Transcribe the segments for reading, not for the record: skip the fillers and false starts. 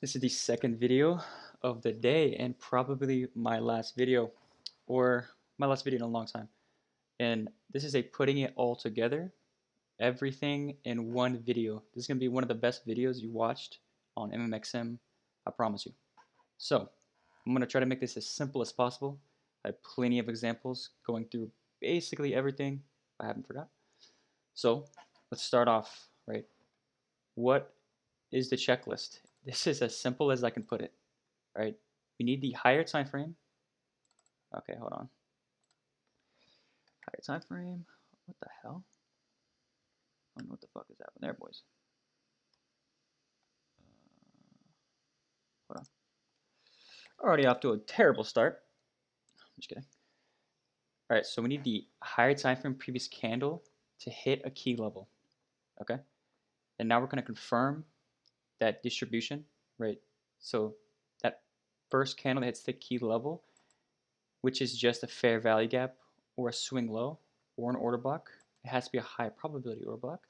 This is the second video of the day and probably my last video or my last video in a long time. And this is a putting it all together, everything in one video. This is going to be one of the best videos you watched on MMXM, I promise you. So I'm going to try to make this as simple as possible. I have plenty of examples going through basically everything I haven't forgot. So let's start off, right? What is the checklist? This is as simple as I can put it. Right? We need the higher time frame. Okay, hold on. Higher time frame. What the hell? I don't know what the fuck is happening there, boys. Hold on. Already off to a terrible start. I'm just kidding. All right, so we need the higher time frame previous candle to hit a key level. Okay, and now we're going to confirm that distribution, right? So that first candle that hits the key level, which is just a fair value gap or a swing low or an order block. It has to be a high probability order block.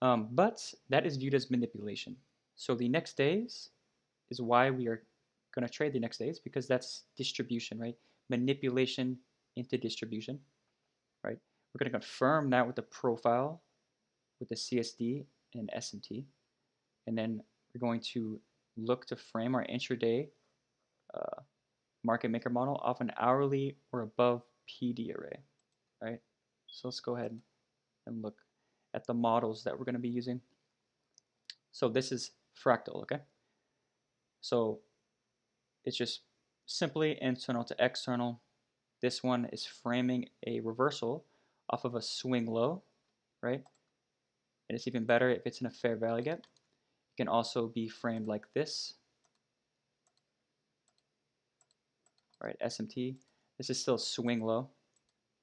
But that is viewed as manipulation. So the next days is why we are going to trade the next days, because that's distribution, right? Manipulation into distribution, right? We're going to confirm that with the profile, with the CSD and SMT. And then we're going to look to frame our intraday market maker model off an hourly or above PD array, right? So let's go ahead and look at the models that we're going to be using. So this is fractal, okay? So it's just simply internal to external. This one is framing a reversal off of a swing low, right? And it's even better if it's in a fair value gap. It can also be framed like this, right? SMT. This is still swing low,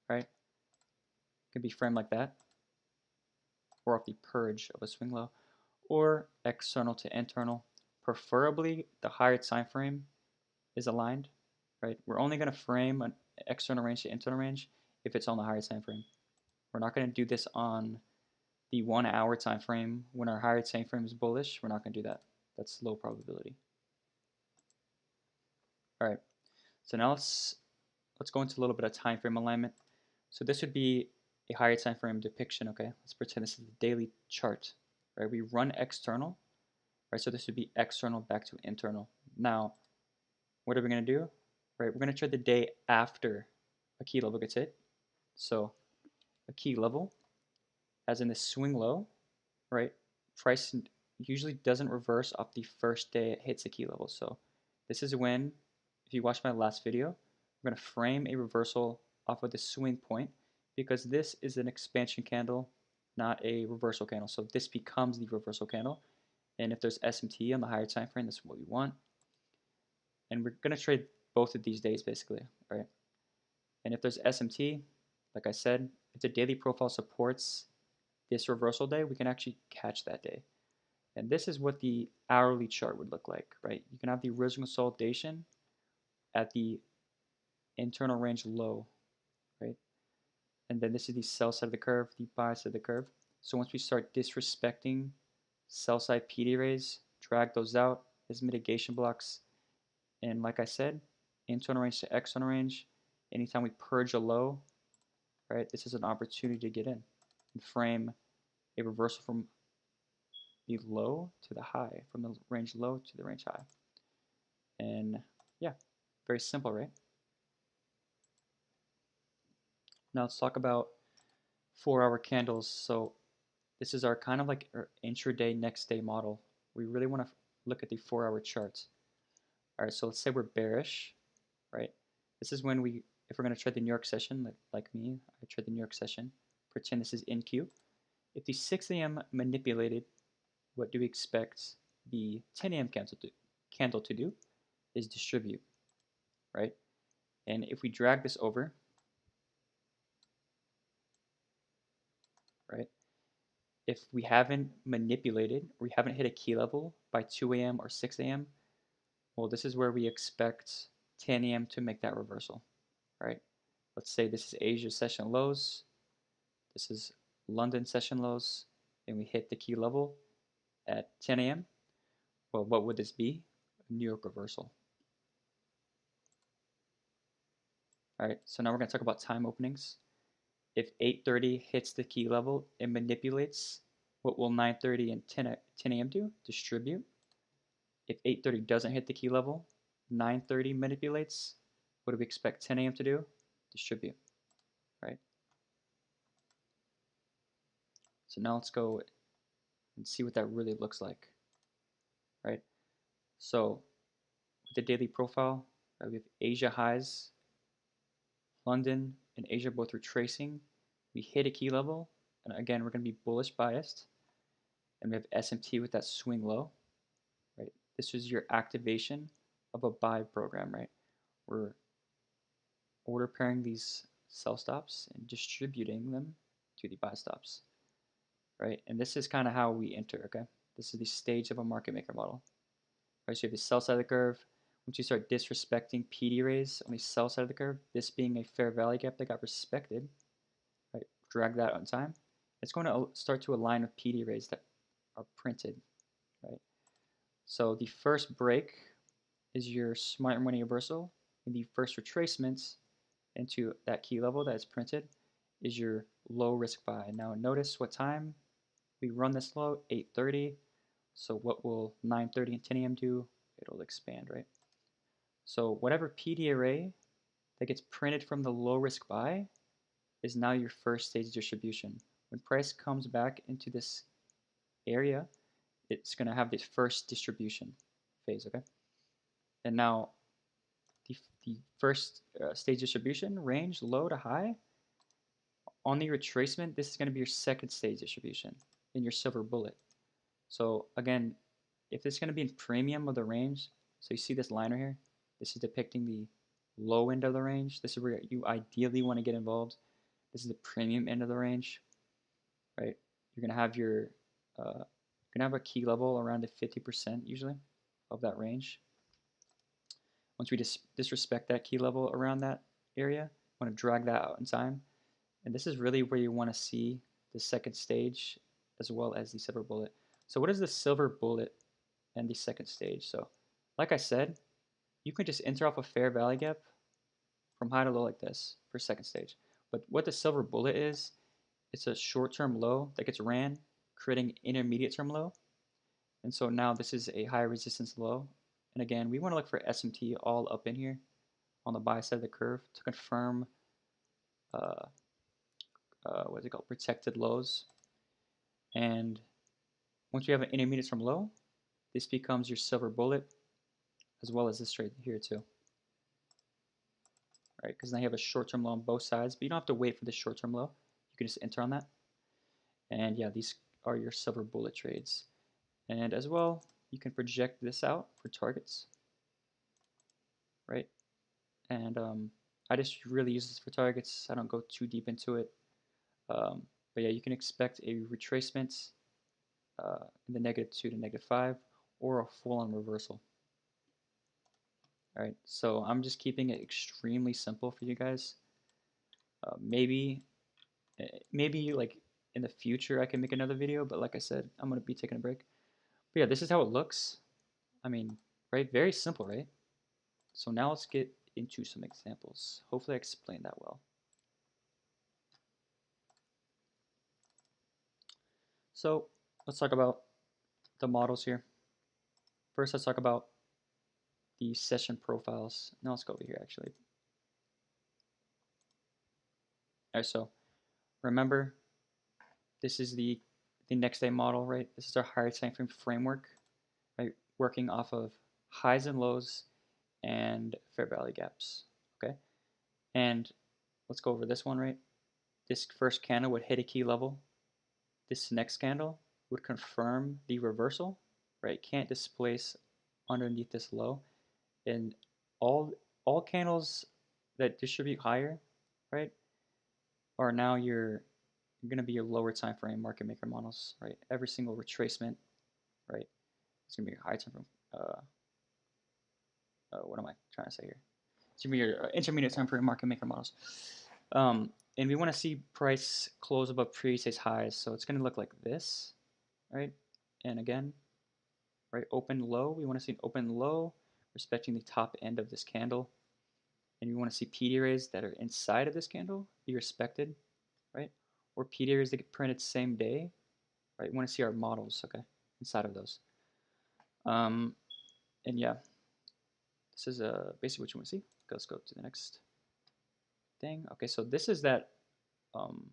right? It can be framed like that, or off the purge of a swing low, or external to internal. Preferably, the higher time frame is aligned, right? We're only going to frame an external range to internal range if it's on the higher time frame. We're not going to do this on the 1 hour time frame when our higher time frame is bullish. We're not going to do that. That's low probability. All right. So now let's go into a little bit of time frame alignment. So this would be a higher time frame depiction. Okay. Let's pretend this is the daily chart. Right. We run external. Right. So this would be external back to internal. Now, what are we going to do? Right. We're going to trade the day after a key level gets hit. So a key level, as in the swing low, right? Price usually doesn't reverse off the first day it hits a key level. So this is when, if you watched my last video, we're going to frame a reversal off of the swing point, because this is an expansion candle, not a reversal candle. So this becomes the reversal candle. And if there's SMT on the higher time frame, that's what we want. And we're going to trade both of these days basically, right? And if there's SMT, like I said, if the daily profile supports this reversal day, we can actually catch that day. And this is what the hourly chart would look like, right? You can have the original consolidation at the internal range low, right? And then this is the sell side of the curve, the buy side of the curve. So once we start disrespecting sell side PD arrays, drag those out as mitigation blocks. And like I said, internal range to external range, anytime we purge a low, right, this is an opportunity to get in and frame a reversal from the low to the high, from the range low to the range high. And yeah, very simple, right? Now let's talk about 4-hour candles. So this is our kind of like our intraday next day model. We really want to look at the 4-hour charts. All right, so let's say we're bearish, right? This is when if we're going to trade the New York session, like me, I trade the New York session, pretend this is NQ. If the 6 a.m. manipulated, what do we expect the 10 a.m. candle to do is distribute, right? And if we drag this over, right, if we haven't manipulated, we haven't hit a key level by 2 a.m. or 6 a.m., well, this is where we expect 10 a.m. to make that reversal, right? Let's say this is Asia session lows, this is London session lows, and we hit the key level at 10 a.m. Well, what would this be? A New York reversal. All right, so now we're going to talk about time openings. If 8:30 hits the key level, it manipulates. What will 9:30 and 10 a.m. do? Distribute. If 8:30 doesn't hit the key level, 9:30 manipulates. What do we expect 10 a.m. to do? Distribute, right? So now let's go and see what that really looks like, right? So with the daily profile, we have Asia highs, London and Asia both retracing. We hit a key level, and again, we're going to be bullish biased. And we have SMT with that swing low, right? This is your activation of a buy program, right? We're order pairing these sell stops and distributing them to the buy stops, right? And this is kind of how we enter, okay? This is the stage of a market maker model, right? So you have the sell side of the curve. Once you start disrespecting PD rays on the sell side of the curve, this being a fair value gap that got respected, right? Drag that on time. It's going to start to align with PD rays that are printed, right? So the first break is your smart money reversal, and the first retracement into that key level that is printed is your low risk buy. Now notice what time we run this low, 8:30. So what will 9:30 and 10 a.m. do? It'll expand, right? So whatever PD array that gets printed from the low risk buy is now your first stage distribution. When price comes back into this area, it's going to have this first distribution phase, okay? And now the first stage distribution, range low to high, on the retracement, this is going to be your second stage distribution in your silver bullet. So again, if this is going to be in premium of the range, so you see this line right here, this is depicting the low end of the range. This is where you ideally want to get involved. This is the premium end of the range, right? You're going to have your, you're going to have a key level around the 50% usually of that range. Once we disrespect that key level around that area, want to drag that out in time. And this is really where you want to see the second stage as well as the silver bullet. So what is the silver bullet and the second stage? So like I said, you can just enter off a fair value gap from high to low like this for second stage. But what the silver bullet is, it's a short-term low that gets ran, creating intermediate term low. And so now this is a high resistance low. And again, we want to look for SMT all up in here on the buy side of the curve to confirm what is it called, protected lows. And once you have an intermediate term low, this becomes your silver bullet, as well as this trade here too. Right, because now you have a short-term low on both sides, but you don't have to wait for the short-term low. You can just enter on that. And yeah, these are your silver bullet trades. And as well, you can project this out for targets, right? And I just really use this for targets. I don't go too deep into it. But yeah, you can expect a retracement in the -2 to -5 or a full-on reversal. All right, so I'm just keeping it extremely simple for you guys. Maybe like in the future I can make another video, but like I said, I'm gonna be taking a break. But yeah, this is how it looks. I mean, right, very simple, right? So now let's get into some examples. Hopefully I explained that well. So let's talk about the models here. First, let's talk about the session profiles. Now let's go over here actually. All right, so remember, this is the next day model, right? This is our higher time frame framework, right? Working off of highs and lows and fair value gaps, okay? And let's go over this one, right? This first candle would hit a key level. This next candle would confirm the reversal, right? Can't displace underneath this low. And all candles that distribute higher, right, are now you're going to be your lower time frame market maker models, right? Every single retracement, right, it's going to be your high time frame. What am I trying to say here? It's going to be your intermediate time frame market maker models. And we want to see price close above previous highs, so it's going to look like this, right? And again, right? Open low, we want to see an open low respecting the top end of this candle. And you want to see PD arrays that are inside of this candle be respected, right? Or PD arrays that get printed same day, right? We want to see our models, okay, inside of those. And yeah, this is basically what you want to see. Let's go to the next thing. Okay, so this is that. Um,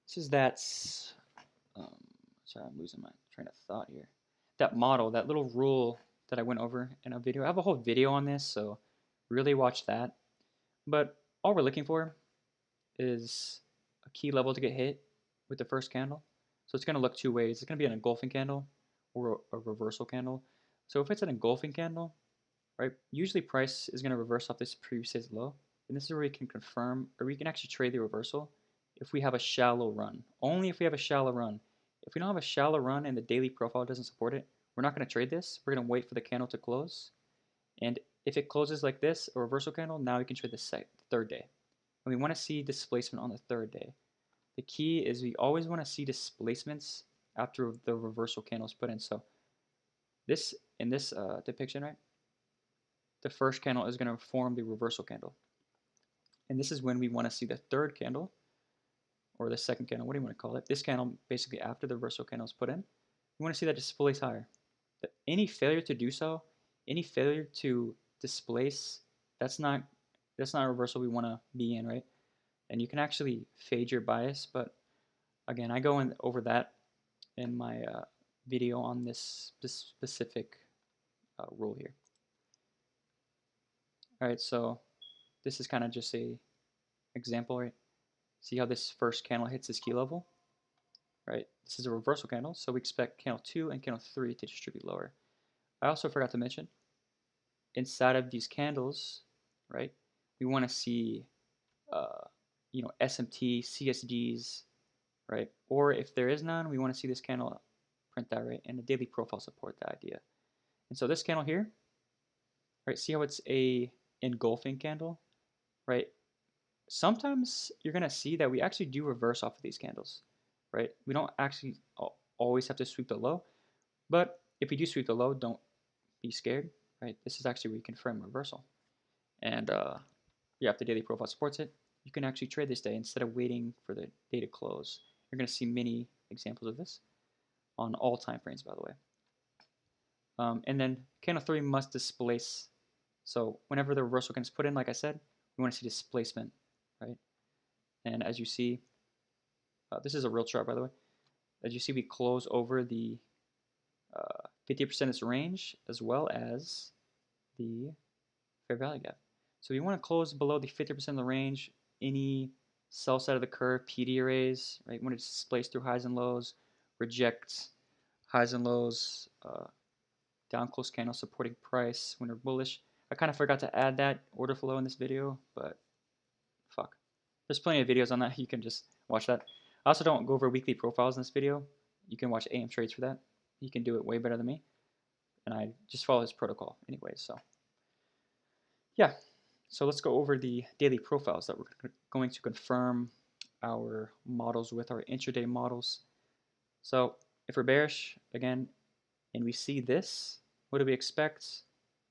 this is that. Um, sorry, I'm losing my train of thought here. That model, that little rule that I went over in a video. I have a whole video on this, so really watch that. But all we're looking for is a key level to get hit with the first candle. So it's going to look two ways. It's going to be an engulfing candle or a reversal candle. So if it's an engulfing candle, right, usually price is going to reverse off this previous day's low. And this is where we can confirm, or we can actually trade the reversal if we have a shallow run. Only if we have a shallow run. If we don't have a shallow run and the daily profile doesn't support it, we're not going to trade this. We're going to wait for the candle to close. And if it closes like this, a reversal candle, now we can trade the third day. And we want to see displacement on the third day. The key is we always want to see displacements after the reversal candle is put in. So this in this depiction, right, the first candle is going to form the reversal candle. And this is when we want to see the third candle, or the second candle, what do you want to call it? This candle, basically after the reversal candle is put in, we want to see that displace higher. But any failure to do so, any failure to displace, that's not a reversal we want to be in, right? And you can actually fade your bias, but again, I go over that in my video on this specific rule here. All right, so this is kind of just a example, right? See how this first candle hits this key level, right? This is a reversal candle, so we expect candle 2 and candle 3 to distribute lower. I also forgot to mention, inside of these candles, right, we want to see, SMT, CSDs, right? Or if there is none, we want to see this candle print that, right? And the daily profile support that idea. And so this candle here, right, see how it's a engulfing candle, right? Sometimes you're going to see that we actually do reverse off of these candles, right? We don't actually always have to sweep the low, but if we do sweep the low, don't be scared, right? This is actually where you confirm reversal. And yeah, if the daily profile supports it, you can actually trade this day instead of waiting for the day to close. You're going to see many examples of this on all time frames, by the way. And then candle 3 must displace. So whenever the reversal candle is put in, like I said, we want to see displacement, right? And as you see, this is a real chart, by the way. As you see, we close over the 50% of this range as well as the fair value gap. So you want to close below the 50% of the range. Any sell side of the curve, PD arrays, right? You want to displace through highs and lows, reject highs and lows, down close candle supporting price when they're bullish. I kind of forgot to add that order flow in this video, but fuck. There's plenty of videos on that. You can just watch that. I also don't go over weekly profiles in this video. You can watch AM Trades for that. He can do it way better than me. And I just follow his protocol anyway. So yeah. So let's go over the daily profiles that we're going to confirm our models with, our intraday models. So if we're bearish, again, and we see this, what do we expect?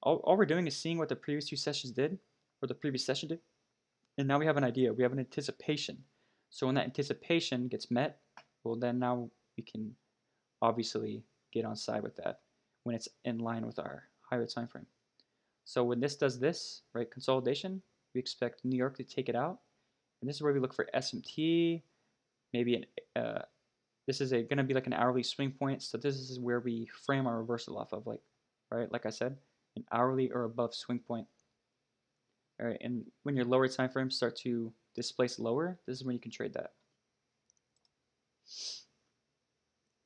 All we're doing is seeing what the previous two sessions did, or the previous session did, and now we have an idea. We have an anticipation. So when that anticipation gets met, well, then now we can obviously get on side with that when it's in line with our higher time frame. So when this does this, right, consolidation, we expect New York to take it out. And this is where we look for SMT, maybe this is going to be like an hourly swing point. So this is where we frame our reversal off of, like I said, an hourly or above swing point. All right, and when your lower time frames start to displace lower, this is when you can trade that.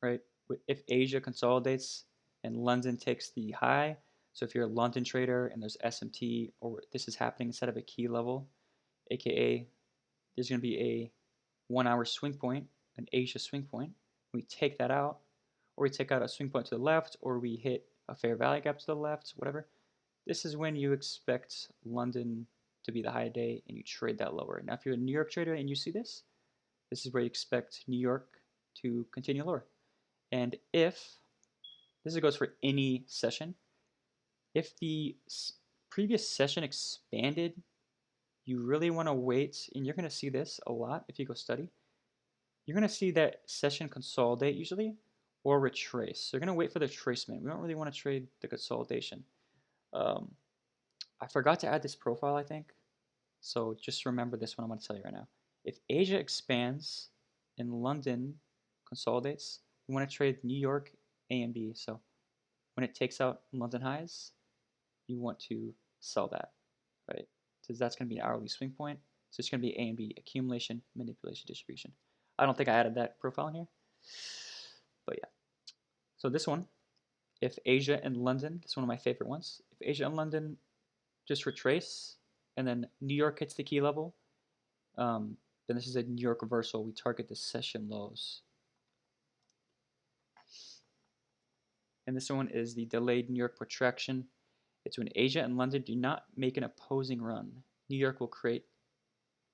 Right? If Asia consolidates and London takes the high, so if you're a London trader and there's SMT, or this is happening instead of a key level, aka there's going to be a 1 hour swing point, an Asia swing point. We take that out, or we take out a swing point to the left, or we hit a fair value gap to the left, whatever. This is when you expect London to be the high day and you trade that lower. Now, if you're a New York trader and you see this, this is where you expect New York to continue lower. And if this goes for any session. If the previous session expanded, you really want to wait, and you're going to see this a lot if you go study. You're going to see that session consolidate usually or retrace. So you're going to wait for the tracement. We don't really want to trade the consolidation. Um, I forgot to add this profile, I think. So just remember this one I'm going to tell you right now. If Asia expands and London consolidates, we want to trade New York A and B. So when it takes out London highs, you want to sell that, right? Because that's going to be an hourly swing point. So it's going to be A and B, accumulation, manipulation, distribution. I don't think I added that profile in here, but yeah. So this one, if Asia and London, this is one of my favorite ones. If Asia and London just retrace, and then New York hits the key level, then this is a New York reversal. We target the session lows. And this one is the delayed New York protraction. It's when Asia and London do not make an opposing run. New York will create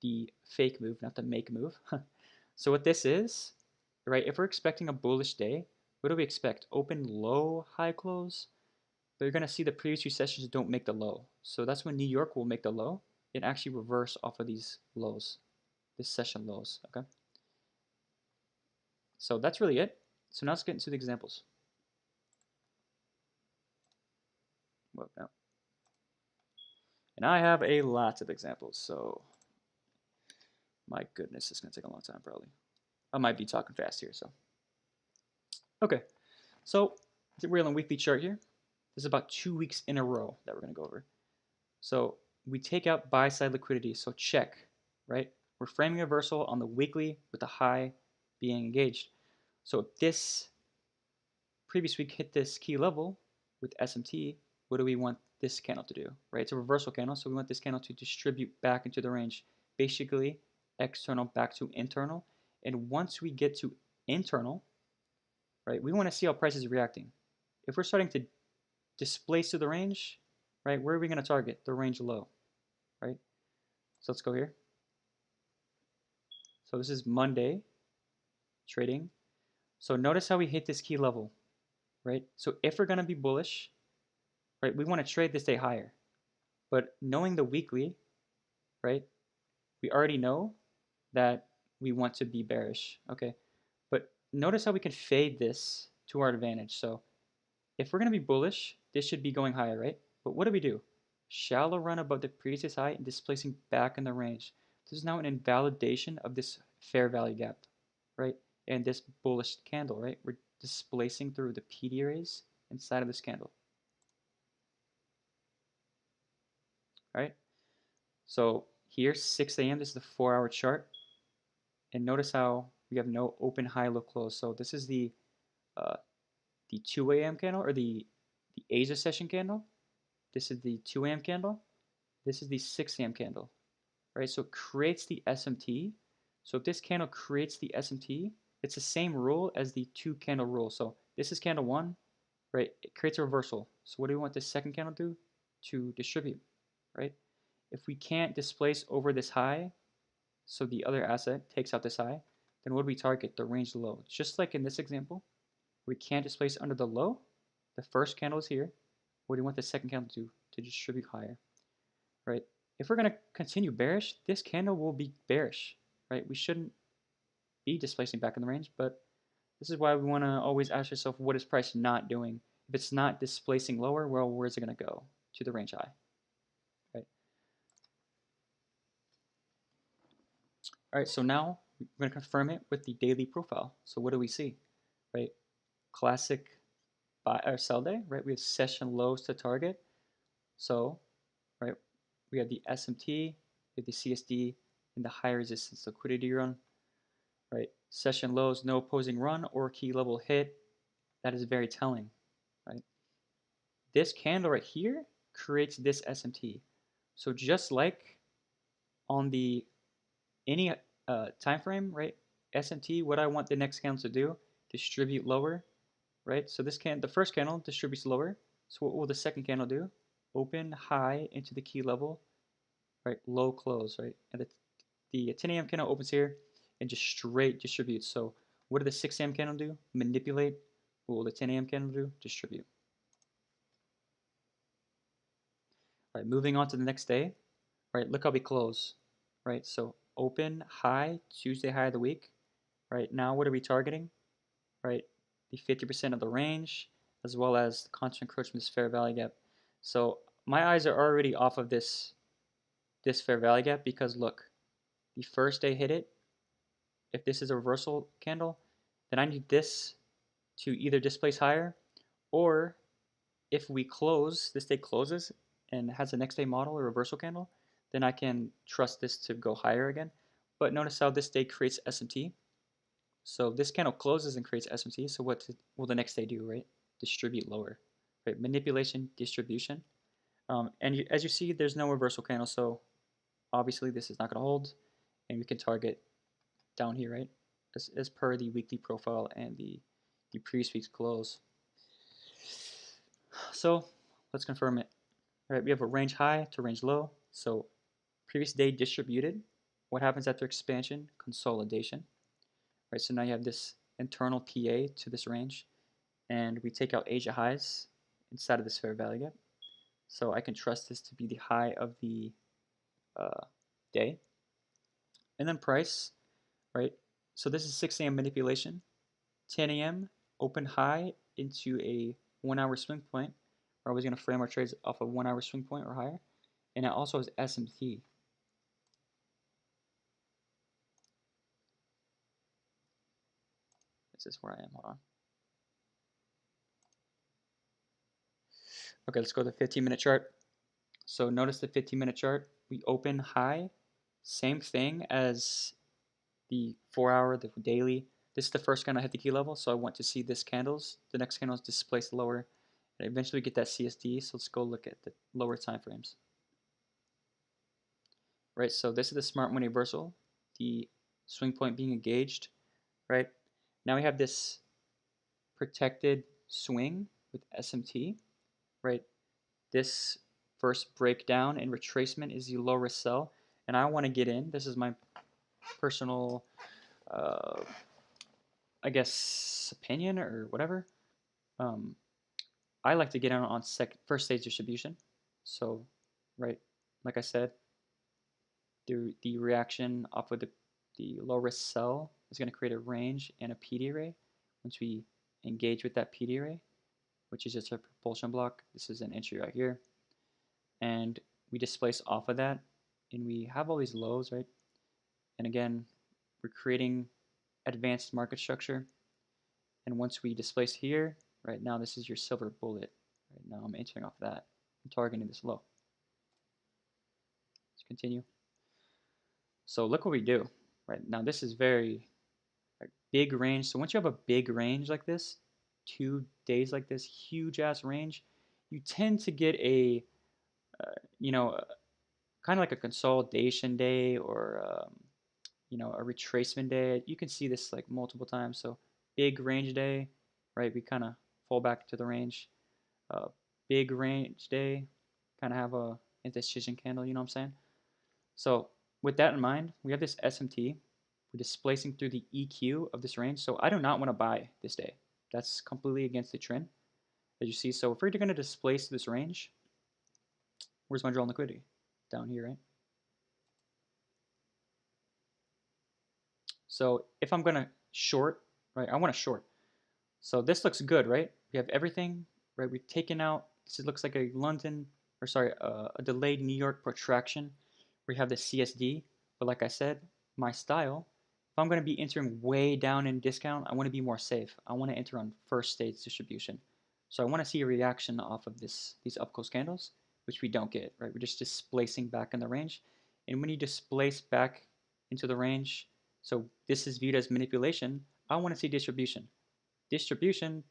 the fake move, not the make move. So what this is, right, if we're expecting a bullish day, what do we expect? Open low, high close? But you're going to see the previous two sessions don't make the low. So that's when New York will make the low and actually reverse off of these lows, this session lows, okay? So that's really it. So now let's get into the examples. Well, no. And I have a lot of examples, so my goodness, it's going to take a long time probably. I might be talking fast here, so. Okay, so we're on a weekly chart here. This is about 2 weeks in a row that we're going to go over. So we take out buy side liquidity, so check, right? We're framing a reversal on the weekly with the high being engaged. So if this previous week hit this key level with SMT, what do we want this candle to do, right? It's a reversal candle, so we want this candle to distribute back into the range, basically external back to internal. And once we get to internal, right, we want to see how price is reacting. If we're starting to displace to the range, right, where are we going to target? The range low, right? So let's go here. So this is Monday trading. So notice how we hit this key level, right? So if we're going to be bullish, right, we want to trade this day higher. But knowing the weekly, right, we already know that we want to be bearish, okay? But notice how we can fade this to our advantage. So if we're going to be bullish, this should be going higher, right? But what do? Shallow run above the previous high and displacing back in the range. This is now an invalidation of this fair value gap, right? And this bullish candle, right? We're displacing through the PD rays inside of this candle, right? So here, 6 a.m., this is the 4-hour chart. And notice how we have no open, high, low, close. So this is the 2 a.m. candle, or the Asia session candle. This is the 2 a.m. candle. This is the 6 a.m. candle, right? So it creates the SMT. So if this candle creates the SMT, it's the same rule as the 2 candle rule. So this is candle 1, right? It creates a reversal. So what do we want this second candle to do? To distribute, right? If we can't displace over this high, so the other asset takes out this high, then what do we target? The range low. Just like in this example, we can't displace under the low. The first candle is here. What do you want the second candle to do? To distribute higher, right? If we're going to continue bearish, this candle will be bearish, right? We shouldn't be displacing back in the range, but this is why we want to always ask yourself, what is price not doing? If it's not displacing lower, well, where's it going to go? To the range high, right? All right, so now we're going to confirm it with the daily profile. So what do we see, right? Classic buy or sell day, right? We have session lows to target. So, right, we have the SMT, we have the CSD, and the high resistance liquidity run, right? Session lows, no opposing run or key level hit. That is very telling, right? This candle right here creates this SMT. So just like on the any time frame, right? SMT, what I want the next candle to do, distribute lower, right? So the first candle distributes lower. So what will the second candle do? Open high into the key level, right? Low close, right? And the 10 a.m. candle opens here and just straight distributes. So what did the 6 a.m. candle do? Manipulate What will the 10 a.m. candle do? Distribute. All right, moving on to the next day. Right, look how we close. Right, so open high, Tuesday high of the week. Right, now what are we targeting? Right, the 50% of the range, as well as the constant encroachment, this fair value gap. So my eyes are already off of this fair value gap because look, the first day hit it. If this is a reversal candle, then I need this to either displace higher, or if we close, this day closes and has a next day model or reversal candle, then I can trust this to go higher again. But notice how this day creates SMT. So this candle closes and creates SMT. So what will the next day do, right? Distribute lower, right? Manipulation, distribution. And as you see, there's no reversal candle. So obviously this is not going to hold. And we can target down here, right? As per the weekly profile and the previous week's close. So let's confirm it. All right, we have a range high to range low. So previous day distributed. What happens after expansion? Consolidation. Right, so now you have this internal PA to this range, and we take out Asia highs inside of this fair value gap. So I can trust this to be the high of the day. And then price, right? So this is 6 a.m. manipulation. 10 a.m. open high into a 1 hour swing point. We're always going to frame our trades off a 1 hour swing point or higher. And it also has SMT. This is where I am. Hold on. Okay, let's go to the 15-minute chart. So notice the 15-minute chart. We open high, same thing as the 4 hour, the daily. This is the first candle I hit the key level, so I want to see this candles. The next candle is displaced lower, and eventually get that CSD. So let's go look at the lower time frames. Right, so this is the smart money reversal, the swing point being engaged. Right, now we have this protected swing with SMT. Right, this first breakdown and retracement is the low risk sell, and I want to get in. This is my personal, I guess, opinion or whatever. I like to get in on first stage distribution. So, right, like I said, the reaction off of the low risk sell is going to create a range and a PD array. Once we engage with that PD array, which is just a propulsion block, this is an entry right here, and we displace off of that, and we have all these lows, right? And again, we're creating advanced market structure. And once we displace here, right now this is your silver bullet. Right now I'm entering off that. I'm targeting this low. Let's continue. So look what we do. Right now this is very big range. So once you have a big range like this, 2 days like this, huge ass range, you tend to get a, you know, kind of like a consolidation day or you know, a retracement day. You can see this like multiple times. So big range day, right? We kind of fall back to the range. Big range day, kind of have a indecision candle. You know what I'm saying? So with that in mind, we have this SMT. We're displacing through the EQ of this range. So I do not want to buy this day. That's completely against the trend, as you see. So if we're going to displace this range, where's my draw on liquidity? Down here, right? So if I'm going to short, right, I want to short. So this looks good, right? We have everything, right? We've taken out, this looks like a London, or sorry, a delayed New York protraction. We have the CSD, but like I said, my style, if I'm going to be entering way down in discount, I want to be more safe. I want to enter on first stage distribution. So I want to see a reaction off of these up close candles, which we don't get, right? We're just displacing back in the range. And when you displace back into the range, so this is viewed as manipulation, I want to see distribution. Distribution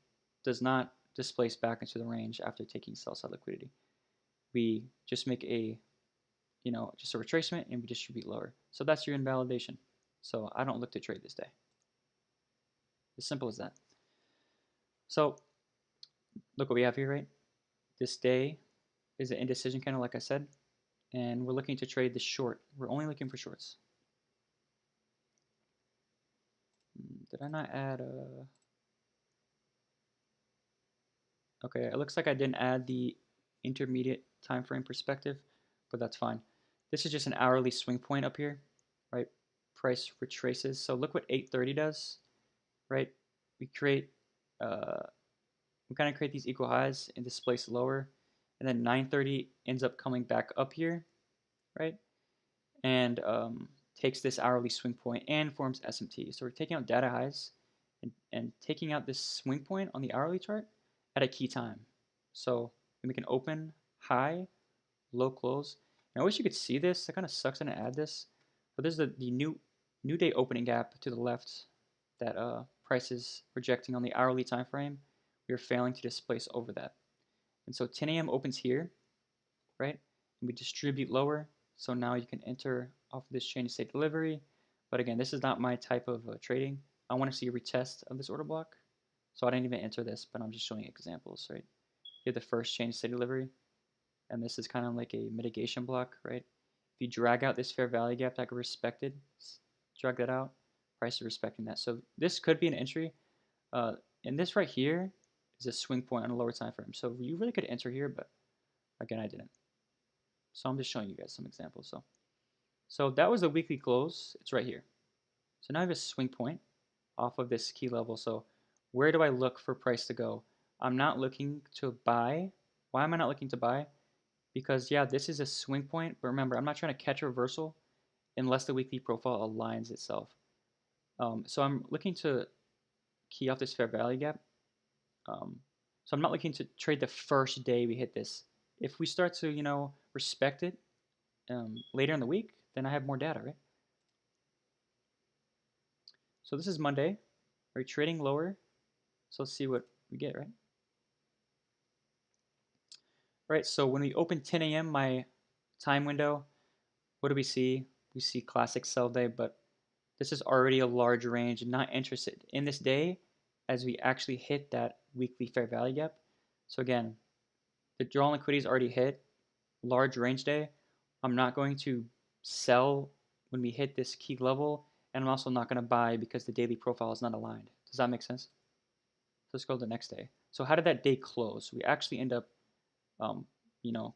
does not displace back into the range after taking sell side liquidity. We just make a, you know, just a retracement and we distribute lower. So that's your invalidation. So I don't look to trade this day. As simple as that. So look what we have here, right? This day is an indecision candle, like I said, and we're looking to trade the short. We're only looking for shorts. Did I not add a... Okay, it looks like I didn't add the intermediate time frame perspective, but that's fine. This is just an hourly swing point up here, right? Price retraces. So look what 830 does, right? We create, uh, we kind of create these equal highs and displace lower, and then 930 ends up coming back up here, right? And takes this hourly swing point and forms SMT. So we're taking out data highs and taking out this swing point on the hourly chart at a key time. So we make an open, high, low close. And I wish you could see this. It kind of sucks to add this. But this is the new day opening gap to the left that price is rejecting on the hourly time frame. We are failing to displace over that. And so 10 a.m. opens here, right? And we distribute lower. So now you can enter off of this change of state delivery. But again, this is not my type of trading. I want to see a retest of this order block. So I didn't even enter this, but I'm just showing examples, right? Here the first change of state delivery. And this is kind of like a mitigation block, right? If you drag out this fair value gap that got respected, drag that out, price is respecting that. So this could be an entry. And this right here is a swing point on a lower time frame. So you really could enter here, but again, I didn't. So I'm just showing you guys some examples. So that was the weekly close. It's right here. So now I have a swing point off of this key level. So where do I look for price to go? I'm not looking to buy. Why am I not looking to buy? Because yeah, this is a swing point, but remember, I'm not trying to catch a reversal unless the weekly profile aligns itself. So I'm looking to key off this fair value gap. So I'm not looking to trade the first day we hit this. If we start to, respect it later in the week, then I have more data, right? So this is Monday. We're trading lower. So let's see what we get, right? Right, so when we open 10 a.m., my time window, what do we see? We see classic sell day, but this is already a large range. Not interested in this day as we actually hit that weekly fair value gap. So again, the draw liquidity is already hit, large range day. I'm not going to sell when we hit this key level, and I'm also not going to buy because the daily profile is not aligned. Does that make sense? Let's go to the next day. So how did that day close? We actually end up, um,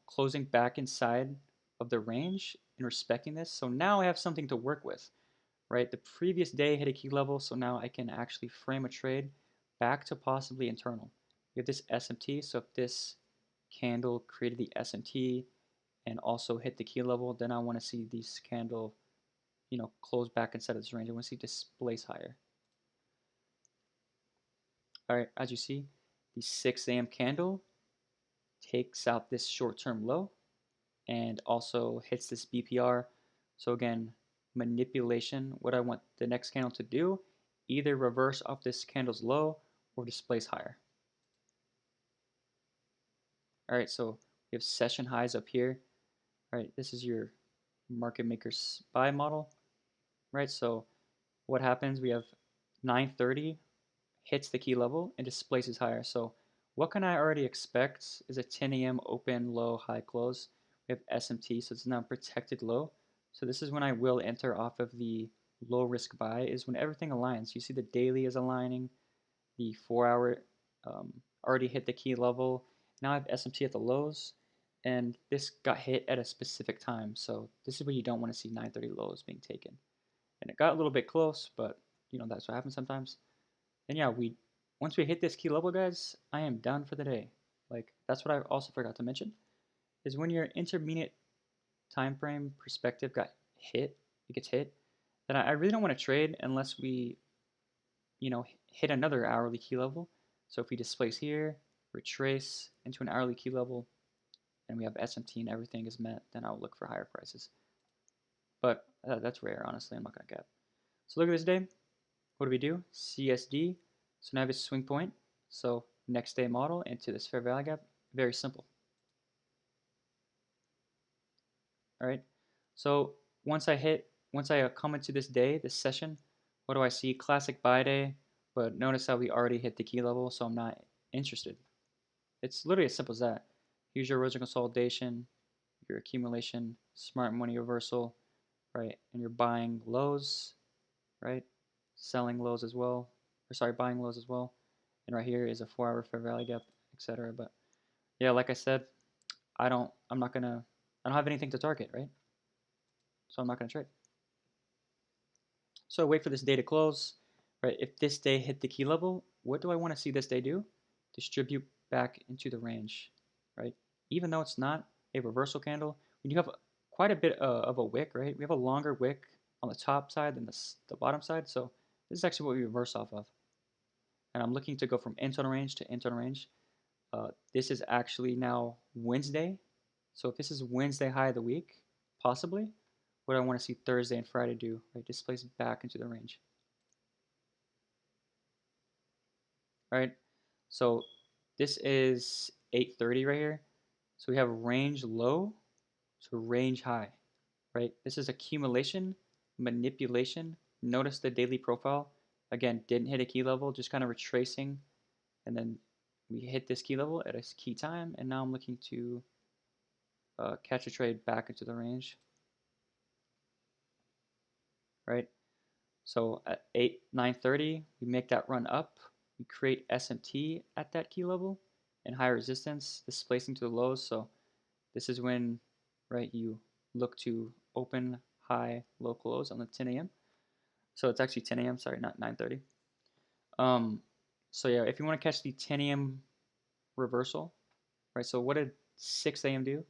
closing back inside of the range and respecting this. So now I have something to work with, right? The previous day hit a key level, so now I can actually frame a trade back to possibly internal. We have this SMT, so if this candle created the SMT and also hit the key level, then I want to see this candle, close back inside of this range. I want to see displace higher. All right, as you see, the 6 a.m. candle takes out this short-term low and also hits this BPR. So again, manipulation, what I want the next candle to do, either reverse off this candle's low or displace higher. All right, so we have session highs up here. All right, this is your market maker's buy model, right? So what happens, we have 930 hits the key level and displaces higher. So what can I already expect is a 10 a.m. open, low, high close. We have SMT, so it's now protected low. So this is when I will enter off of the low risk buy, is when everything aligns. You see the daily is aligning, the 4 hour already hit the key level. Now I have SMT at the lows, and this got hit at a specific time. So this is where you don't want to see 930 lows being taken. And it got a little bit close, but that's what happens sometimes. And yeah, once we hit this key level, guys, I am done for the day. Like, that's what I also forgot to mention, is when your intermediate time frame perspective it gets hit, then I really don't want to trade unless we, hit another hourly key level. So if we displace here, retrace into an hourly key level, and we have SMT and everything is met, then I'll look for higher prices. But that's rare, honestly. I'm not going to cap. So look at this day. What do we do? CSD. So now I have a swing point. So next day model into this fair value gap. Very simple. All right. So once I come into this day, this session, what do I see? Classic buy day. But notice how we already hit the key level, so I'm not interested. It's literally as simple as that. Here's your original consolidation, your accumulation, smart money reversal, right? And you're buying lows, right? Selling lows as well. Or sorry, buying lows as well. And right here is a 4 hour fair value gap etc. But yeah, like I said, I don't have anything to target, right? So I'm not gonna trade. So I wait for this day to close, right? If this day hit the key level, what do I want to see this day do? Distribute back into the range, right? Even though it's not a reversal candle, we do have quite a bit of a wick, right? We have a longer wick on the top side than the bottom side, so this is actually what we reverse off of. And I'm looking to go from internal range to internal range. This is actually now Wednesday, so if this is Wednesday high of the week, possibly, what do I want to see Thursday and Friday do, right? Displace back into the range. Right? So this is 830 right here. So we have range low to range high, right? This is accumulation, manipulation. Notice the daily profile. Again, didn't hit a key level, just kind of retracing. And then we hit this key level at a key time. And now I'm looking to catch a trade back into the range, right? So at 9:30, we make that run up. We create SMT at that key level and high resistance, displacing to the lows. So this is when, right, you look to open high, low close on the 10 a.m. So it's actually 10 a.m. Sorry, not 9:30. Um, so yeah, if you want to catch the 10 a.m. reversal, right? So what did 6 a.m. do?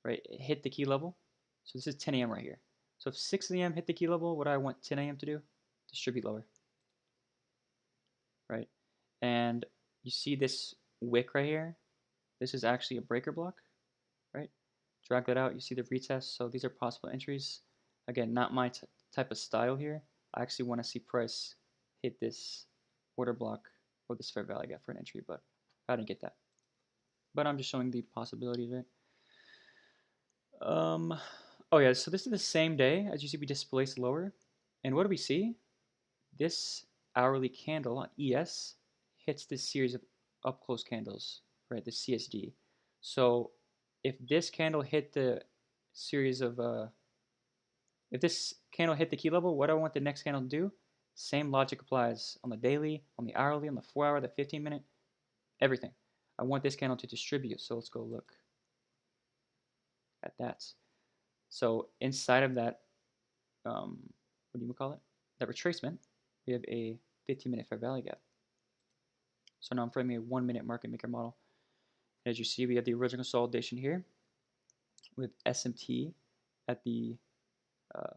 Right, it hit the key level. So this is 10 a.m. right here. So if 6 a.m. hit the key level, what do I want 10 a.m. to do? Distribute lower, right? And you see this wick right here. This is actually a breaker block, right? Drag that out. You see the retest. So these are possible entries. Again, not my type of style here. I actually want to see price hit this order block or this fair value gap for an entry, but I didn't get that. But I'm just showing the possibilities, right? Oh yeah, so this is the same day. As you see, we displaced lower. And what do we see? This hourly candle on ES hits this series of up close candles, right? The CSD. So if this candle hit the series of if this candle hit the key level, what do I want the next candle to do? Same logic applies on the daily, on the hourly, on the 4 hour, the 15-minute, everything. I want this candle to distribute. So let's go look at that. So inside of that, what do you call it? That retracement, we have a 15-minute fair value gap. So now I'm framing a 1-minute market maker model. And as you see, we have the original consolidation here with SMT at uh,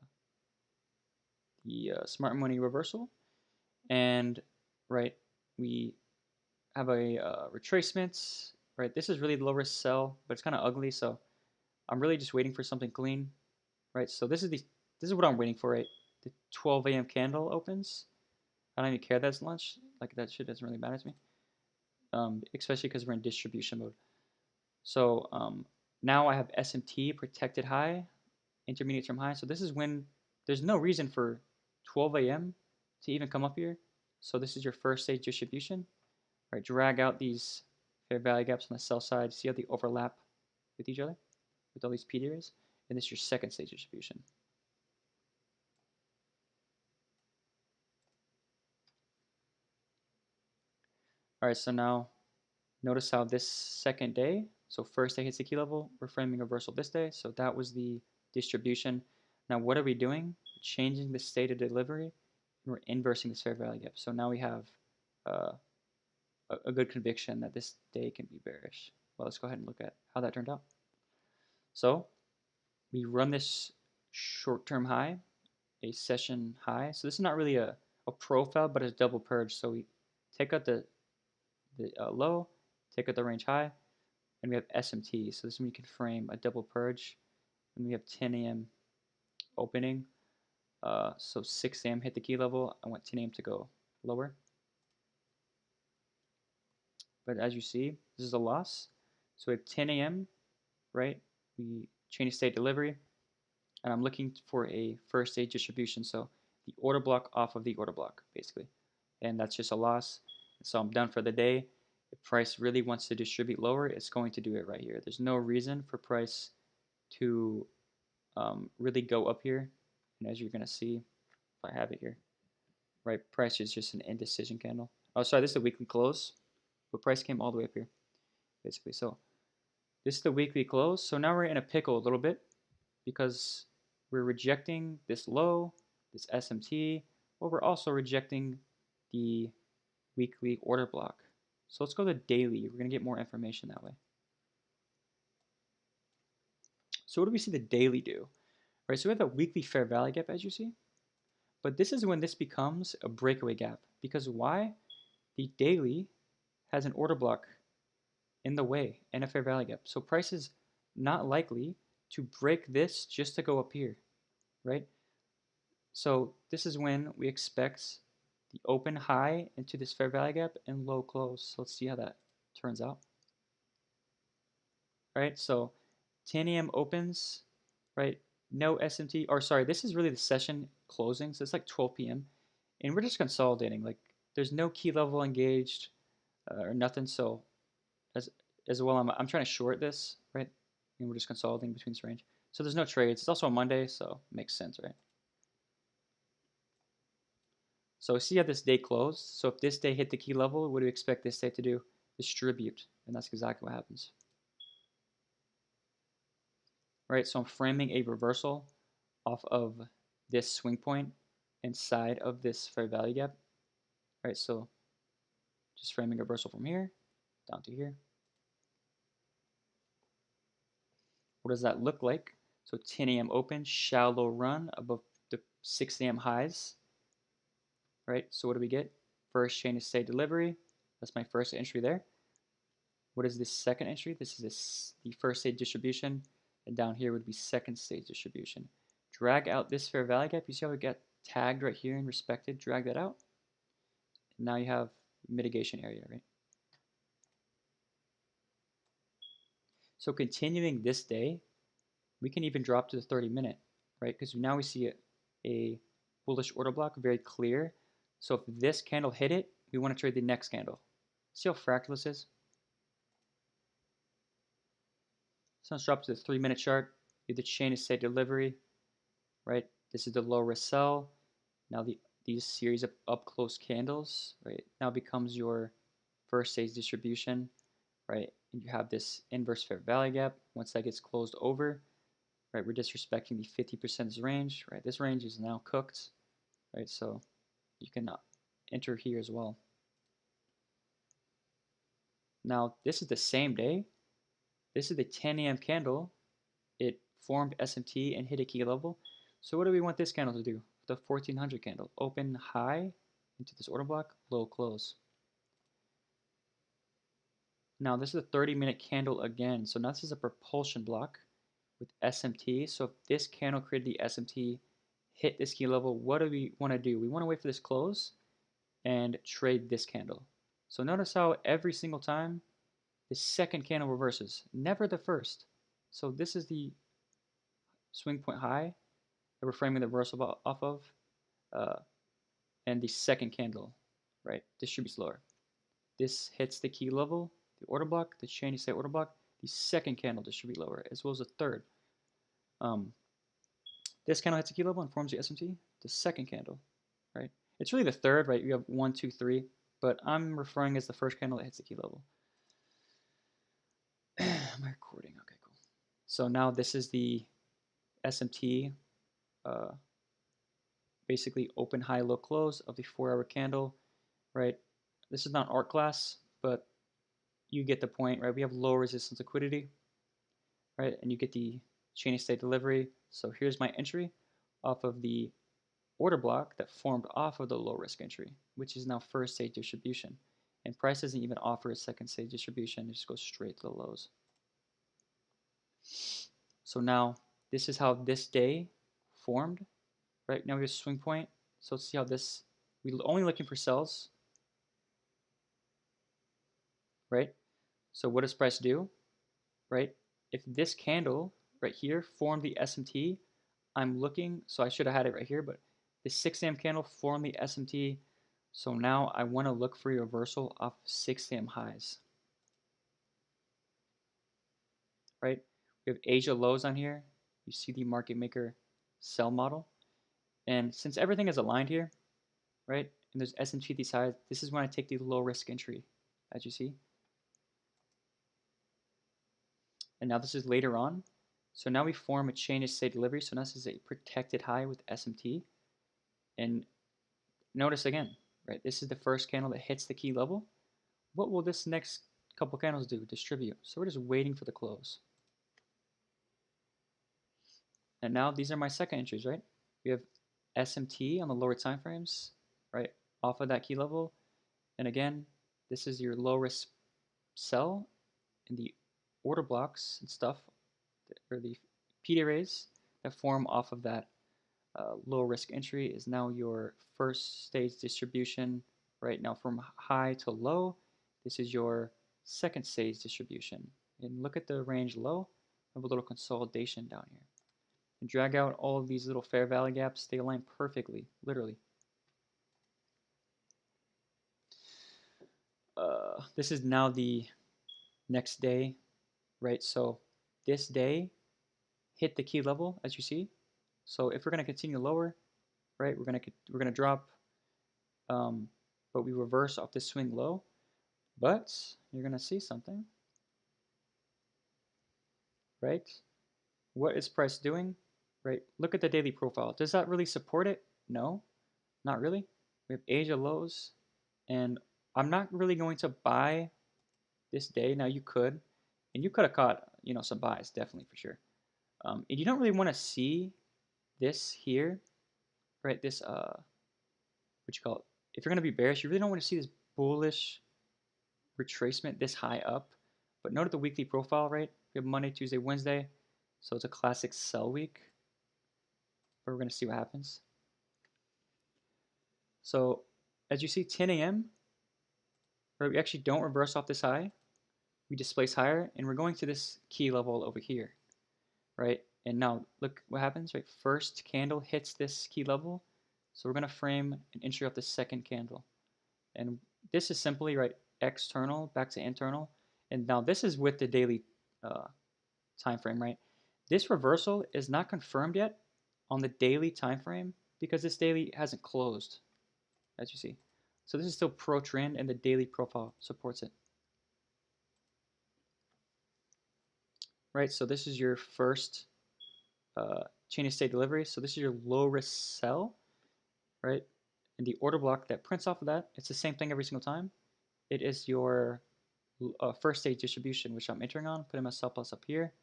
the smart money reversal. And right, we have a retracement. Right, this is really the low risk sell, but it's kind of ugly. So I'm really just waiting for something clean. Right, so this is what I'm waiting for. Right, the 12 a.m. candle opens. I don't even care that's lunch. Like that shit doesn't really matter to me. Especially because we're in distribution mode. So now I have SMT protected high, intermediate term high. So this is when there's no reason for 12 a.m. to even come up here. So this is your first stage distribution. All right, drag out these fair value gaps on the sell side. See how they overlap with each other with all these P areas? And this is your second stage distribution. All right, so now notice how this second day, so first day hits the key level, we're framing a reversal this day. So that was the distribution. Now what are we doing? Changing the state of delivery, and we're inversing this fair value gap. So now we have uh, a good conviction that this day can be bearish. Well, let's go ahead and look at how that turned out. So we run this short-term high, a session high. So this is not really a profile, but it's double purge. So we take out the low, take out the range high, and we have SMT. So this is when you can frame a double purge. And we have 10 a.m. opening. So 6 a.m. hit the key level. I want 10 a.m. to go lower. But as you see, this is a loss. So we have 10 a.m., right? We change state delivery. And I'm looking for a first stage distribution. So the order block off of the order block, basically. And that's just a loss. So I'm done for the day. If price really wants to distribute lower, it's going to do it right here. There's no reason for price to really go up here. And as you're going to see, if I have it here, right, price is just an indecision candle. Oh, sorry, this is the weekly close. but price came all the way up here, basically. So this is the weekly close. So now we're in a pickle a little bit because we're rejecting this low, this SMT, but we're also rejecting the weekly order block. So let's go to daily. We're going to get more information that way. So what do we see the daily do? Right, so we have a weekly fair value gap, as you see, but this is when this becomes a breakaway gap. Because why? The daily has an order block in the way and a fair value gap. So price is not likely to break this just to go up here, right? So this is when we expect the open high into this fair value gap and low close. So let's see how that turns out. Right, so 10 a.m. opens, right? No SMT, or sorry, this is really the session closing, so it's like 12 p.m. And we're just consolidating. Like there's no key level engaged or nothing. So as well, I'm trying to short this, right? And we're just consolidating between this range. So there's no trades. It's also a Monday, so it makes sense, right? So see how this day closed. So if this day hit the key level, what do we expect this day to do? Distribute, and that's exactly what happens. Right, so I'm framing a reversal off of this swing point inside of this fair value gap. Right, so just framing a reversal from here down to here. What does that look like? So 10 a.m. open, shallow run above the 6 a.m. highs. Right, so what do we get? First chain of state delivery. That's my first entry there. What is this second entry? This is the first stage distribution, and down here would be second stage distribution. Drag out this fair value gap. You see how it got tagged right here and respected? Drag that out. And now you have mitigation area, right? So continuing this day, we can even drop to the 30-minute, right? Because now we see a bullish order block, very clear. So if this candle hit it, we want to trade the next candle. See how fractal this is? So let's drop to the 3-minute chart. Do the chain of state delivery, right? This is the low risk sell. Now these series of up close candles, right, now becomes your first stage distribution, right? And you have this inverse fair value gap. Once that gets closed over, right, we're disrespecting the 50% range, right? This range is now cooked, right? So you can enter here as well. Now this is the same day. This is the 10 a.m. candle. It formed SMT and hit a key level. So what do we want this candle to do? The 1400 candle. Open high into this order block, low close. Now this is a 30-minute candle again. So now this is a propulsion block with SMT. So if this candle created the SMT, hit this key level, what do we want to do? We want to wait for this close and trade this candle. So notice how every single time the second candle reverses, never the first. So this is the swing point high that we're framing the reversal off of, and the second candle, right, distributes lower. This hits the key level, the order block, the chain of state order block. The second candle distribute lower, as well as the third. This candle hits the key level and forms the SMT. The second candle, right? It's really the third, right? You have 1, 2, 3, but I'm referring as the first candle that hits the key level. Am I recording? Okay, cool. So now this is the SMT, basically open, high, low, close of the 4-hour candle, right? This is not art class, but you get the point, right? We have low resistance liquidity, right? And you get the chain of state delivery. So here's my entry off of the order block that formed off of the low risk entry, which is now first stage distribution. And price doesn't even offer a second stage distribution, it just goes straight to the lows. So now this is how this day formed, right? Now we have a swing point. So let's see how this, we're only looking for sells, right? So what does price do, right? If this candle right here formed the SMT, I'm looking, so I should have had it right here, but the 6 a.m. candle formed the SMT. So now I want to look for a reversal off 6 a.m. highs, right? We have Asia lows on here. You see the market maker sell model. And since everything is aligned here, right, and there's SMT these highs, this is when I take the low risk entry as you see. And now this is later on. So now we form a chain of state delivery. So now this is a protected high with SMT. And notice again, right? This is the first candle that hits the key level. What will this next couple candles do? Distribute. So we're just waiting for the close. And now these are my second entries, right? We have SMT on the lower time frames, right? Off of that key level. And again, this is your low risk sell in the order blocks and stuff, or the PD arrays that form off of that low risk entry is now your first stage distribution, right? Now from high to low, this is your second stage distribution. And look at the range low, I have a little consolidation down here. And drag out all of these little fair value gaps, they align perfectly, literally. This is now the next day, right? So this day hit the key level, as you see. So if we're going to continue lower, right, we're gonna drop, but we reverse off this swing low. But you're gonna see something, right? What is price doing, right? Look at the daily profile. Does that really support it? No, not really. We have Asia lows, and I'm not really going to buy this day. Now you could, and you could have caught, you know, some buys, definitely for sure. And you don't really want to see this here, right? This what you call it? If you're gonna be bearish, you really don't want to see this bullish retracement this high up. But note the weekly profile, right? We have Monday, Tuesday, Wednesday, so it's a classic sell week. But we're gonna see what happens. So as you see, 10 a.m. right? We actually don't reverse off this high. We displace higher, and we're going to this key level over here, right? And now look what happens, right? First candle hits this key level, so we're gonna frame an entry off the second candle, and this is simply right external back to internal, and now this is with the daily time frame, right? This reversal is not confirmed yet on the daily time frame because this daily hasn't closed, as you see. So this is still pro trend, and the daily profile supports it. Right, so this is your first chain of state delivery. So this is your low risk sell, right? And the order block that prints off of that, it's the same thing every single time. It is your first stage distribution, which I'm entering on, putting my stop loss up here.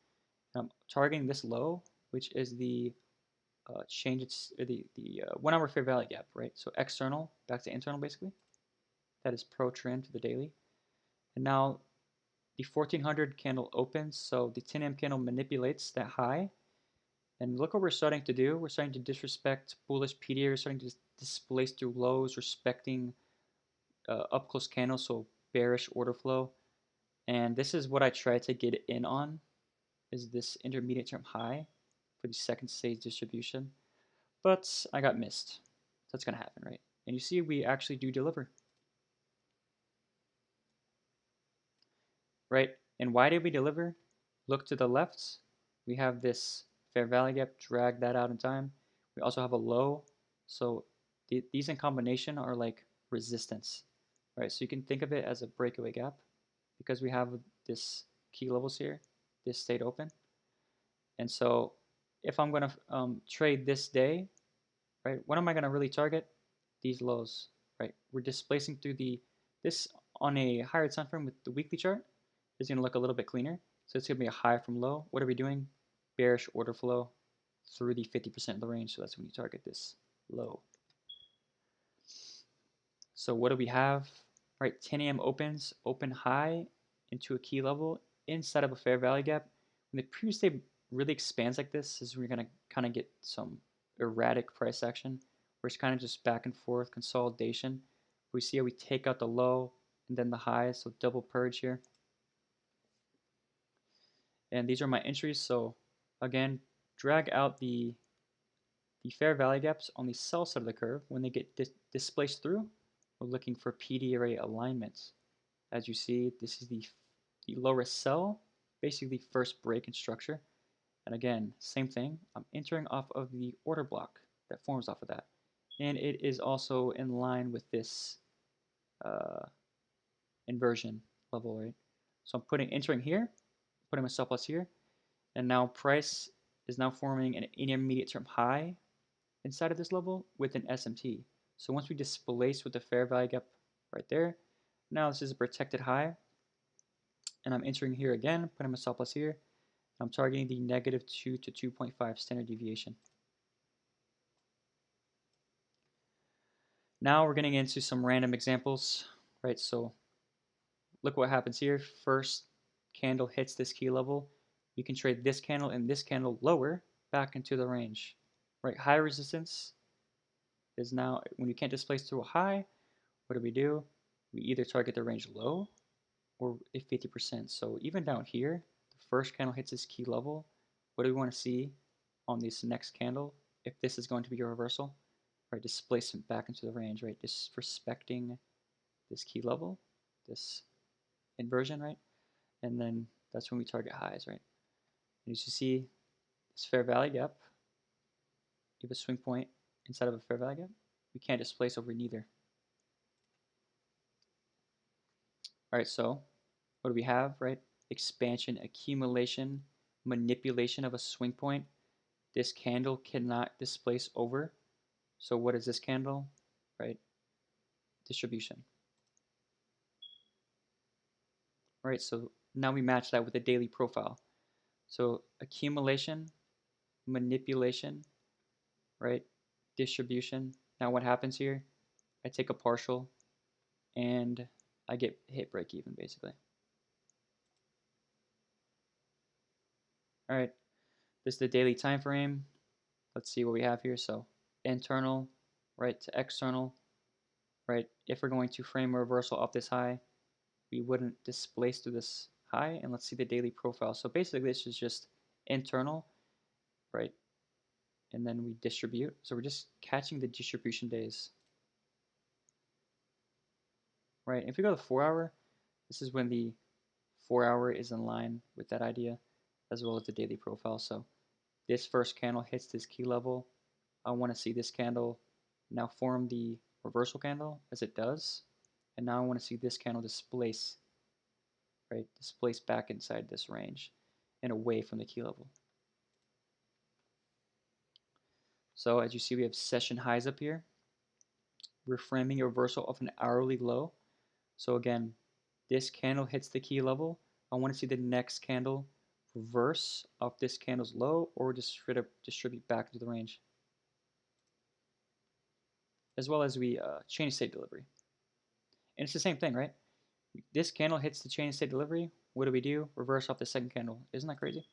And I'm targeting this low, which is the change its the 1 hour fair value gap, right? So external back to internal, basically. That is pro trend to the daily. And now the 1400 candle opens, so the 10 a.m. candle manipulates that high. And look what we're starting to do. We're starting to disrespect bullish PDA. We're starting to displace through lows, respecting up close candles, so bearish order flow. And this is what I try to get in on, is this intermediate term high for the second stage distribution. But I got missed. That's going to happen, right? And you see we actually do deliver, right? And why did we deliver? Look to the left. We have this fair value gap, drag that out in time. We also have a low. So these in combination are like resistance, right? So you can think of it as a breakaway gap because we have this key levels here. This stayed open. And so if I'm going to trade this day, right, what am I going to really target? These lows, right? We're displacing through this on a higher time frame with the weekly chart is going to look a little bit cleaner. So it's going to be a high from low. What are we doing? Bearish order flow through the 50% of the range. So that's when you target this low. So what do we have? All right, 10 a.m. opens, open high into a key level inside of a fair value gap. When the previous day really expands like this, is we're going to kind of get some erratic price action where it's kind of just back and forth consolidation. We see how we take out the low and then the high, so double purge here. And these are my entries. So again, drag out the fair value gaps on the sell side of the curve. When they get displaced through, we're looking for PD array alignments. As you see, this is the lowest sell, basically first break in structure. And again, same thing. I'm entering off of the order block that forms off of that. And it is also in line with this inversion level, right? So I'm entering here, putting my stop loss here, and now price is now forming an intermediate term high inside of this level with an SMT. So once we displace with the fair value gap right there, now this is a protected high, and I'm entering here again, putting my stop loss here. I'm targeting the -2 to 2.5 standard deviation. Now we're getting into some random examples, right? So look what happens here. First candle hits this key level. You can trade this candle and this candle lower back into the range, right? High resistance is now, when you can't displace through a high, what do? We either target the range low or 50%. So even down here, the first candle hits this key level. What do we want to see on this next candle if this is going to be a reversal? Right, displacement back into the range, right? Disrespecting this key level, this inversion, right? And then that's when we target highs, right? And as you see, this fair value gap, you have a swing point inside of a fair value gap. We can't displace over neither. All right, so what do we have, right? Expansion, accumulation, manipulation of a swing point. This candle cannot displace over. So what is this candle, right? Distribution. All right, so now we match that with the daily profile. So accumulation, manipulation, right? Distribution. Now what happens here? I take a partial and I get hit break even basically. All right, this is the daily time frame. Let's see what we have here. So internal, right, to external, right? If we're going to frame a reversal off this high, we wouldn't displace through this high. And let's see the daily profile. So basically this is just internal, right? And then we distribute. So we're just catching the distribution days, right? If we go to 4-hour, this is when the 4-hour is in line with that idea, as well as the daily profile. So this first candle hits this key level. I want to see this candle now form the reversal candle as it does. And now I want to see this candle displace, right? Displace back inside this range and away from the key level. So as you see, we have session highs up here. We're framing a reversal of an hourly low. So again, this candle hits the key level. I want to see the next candle reverse off this candle's low or just straight up distribute back into the range. As well as we chain of state delivery. And it's the same thing, right? This candle hits the chain of state delivery. What do? Reverse off the second candle. Isn't that crazy?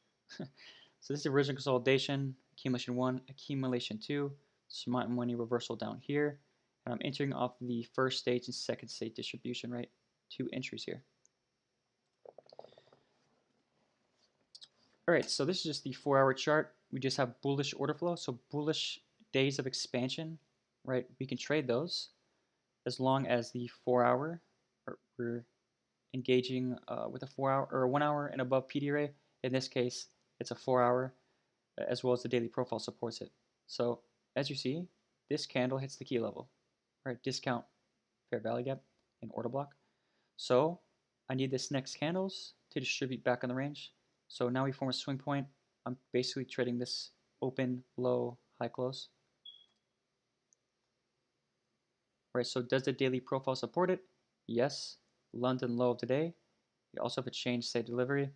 So this is the original consolidation, accumulation 1, accumulation 2, smart money reversal down here. And I'm entering off the first stage and second stage distribution, right? 2 entries here. All right, so this is just the 4-hour chart. We just have bullish order flow, so bullish days of expansion, right? We can trade those as long as the 4-hour, we're engaging with a 4-hour or a 1-hour and above PD array. In this case, it's a 4-hour, as well as the daily profile supports it. So as you see, this candle hits the key level, right? Discount fair value gap in order block. So I need this next candles to distribute back on the range. So now we form a swing point. I'm basically trading this open, low, high, close. Right, so does the daily profile support it? Yes. London low of the day. You also have a change state delivery.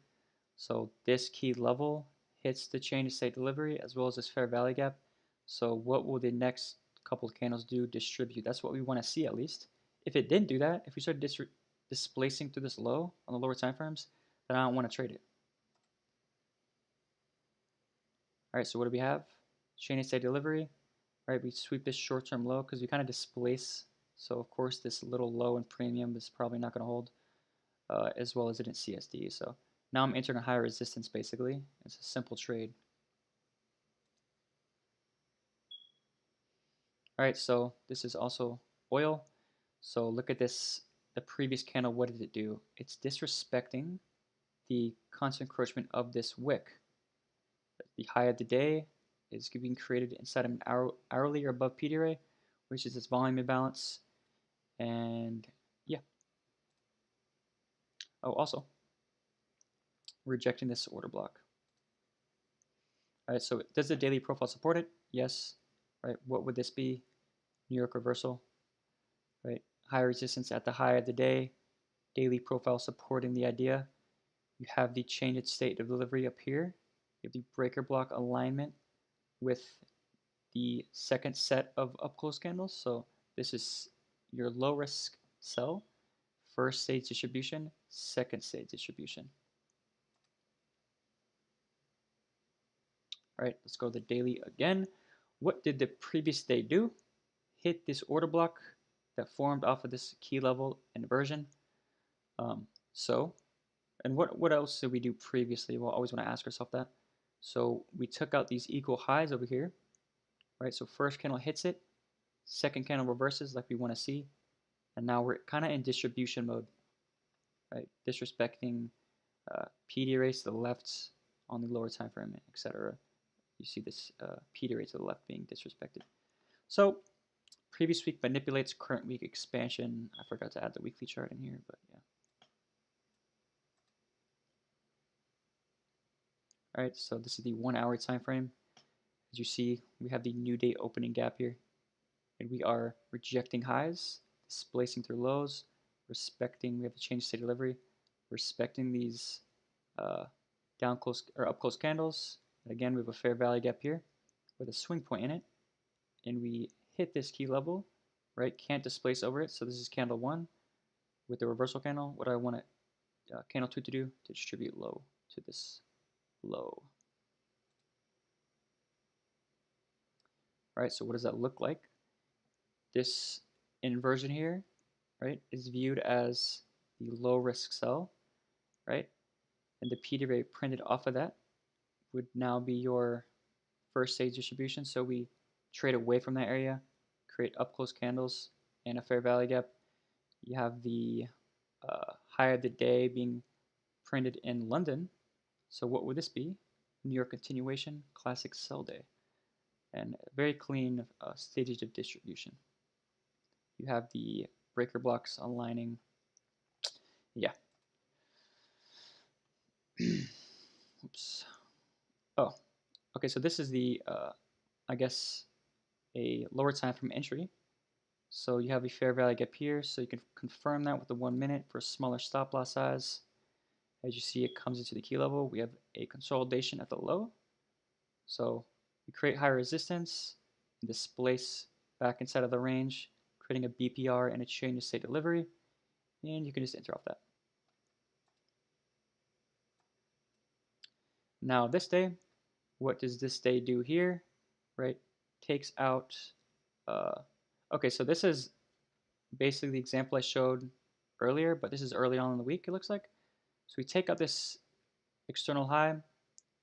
So this key level hits the change state delivery as well as this fair value gap. So what will the next couple of candles do? Distribute. That's what we want to see at least. If it didn't do that, if we started displacing through this low on the lower time frames, then I don't want to trade it. All right, so what do we have? Chain of state delivery. All right, we sweep this short-term low because we kind of displace. So of course this little low in premium is probably not going to hold, as well as it in CSD. So now I'm entering a higher resistance basically. It's a simple trade. All right, so this is also oil. So look at this, the previous candle, what did it do? It's disrespecting the constant encroachment of this wick. The high of the day is being created inside of an hourly or above PD array, which is this volume imbalance. And yeah. Oh, also, rejecting this order block. All right, so does the daily profile support it? Yes. Right, what would this be? New York reversal, right? High resistance at the high of the day, daily profile supporting the idea. You have the changed state of delivery up here. You have the breaker block alignment with the second set of up close candles. So this is your low risk sell, first stage distribution, second stage distribution. All right, let's go to the daily again. What did the previous day do? Hit this order block that formed off of this key level inversion. Um, so, and what else did we do previously? We'll always want to ask ourselves that. So we took out these equal highs over here, right? So first candle hits it, second candle reverses like we want to see, and now we're kind of in distribution mode, right? Disrespecting PD rates to the left on the lower time frame, etc. You see this PD rate to the left being disrespected. So previous week manipulates current week expansion. I forgot to add the weekly chart in here, but yeah. All right, so this is the 1 hour time frame. As you see, we have the new day opening gap here, and we are rejecting highs, displacing through lows, respecting. We have to change state delivery, respecting these down close or up close candles. And again, we have a fair value gap here with a swing point in it, and we hit this key level, right? Can't displace over it. So this is candle 1 with the reversal candle. What do I want candle 2 to do? To distribute low to this low. All right, so what does that look like? This inversion here, right, is viewed as the low risk sell, right? And the PD rate printed off of that would now be your first stage distribution. So we trade away from that area, create up close candles and a fair value gap. You have the high of the day being printed in London. So what would this be? New York continuation, classic sell day, and very clean stages of distribution. You have the breaker blocks aligning. Yeah. Oops. Oh, okay. So this is the, I guess, a lower time from entry. So you have a fair value gap here. So you can confirm that with the 1 minute for a smaller stop loss size. As you see, it comes into the key level. We have a consolidation at the low. So we create high resistance, displace back inside of the range, creating a BPR and a change of state delivery. And you can just enter off that. Now this day, what does this day do here? Right, takes out, okay, so this is basically the example I showed earlier, but this is early on in the week, it looks like. So we take out this external high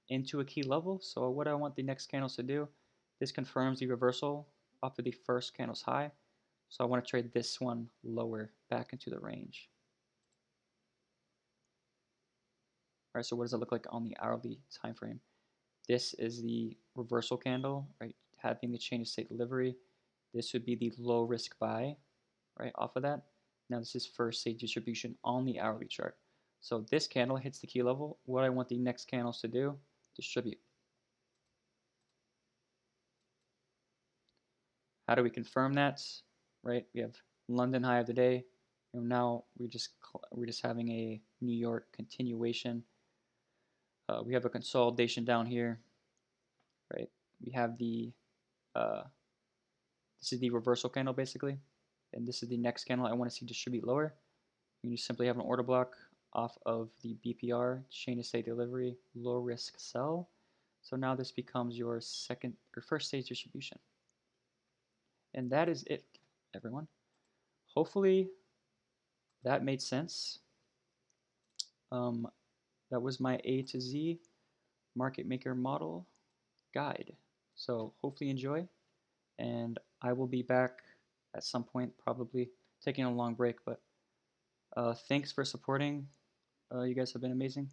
into a key level. So what I want the next candles to do, this confirms the reversal off of the first candle's high. So I want to trade this one lower back into the range. All right, so what does it look like on the hourly time frame? This is the reversal candle, right? Having the change of state delivery. This would be the low risk buy, right, off of that. Now this is first stage distribution on the hourly chart. So this candle hits the key level. What I want the next candles to do, distribute. How do we confirm that? Right, we have London high of the day. And now we're just having a New York continuation. We have a consolidation down here, right? We have the this is the reversal candle basically, and this is the next candle I want to see distribute lower. You simply have an order block off of the BPR, chain of state delivery, low risk sell. So now this becomes your second or first stage distribution. And that is it, everyone. Hopefully that made sense. That was my A to Z market maker model guide. So hopefully enjoy, and I will be back at some point, probably taking a long break, but thanks for supporting. You guys have been amazing,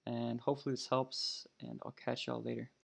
and hopefully this helps, and I'll catch y'all later.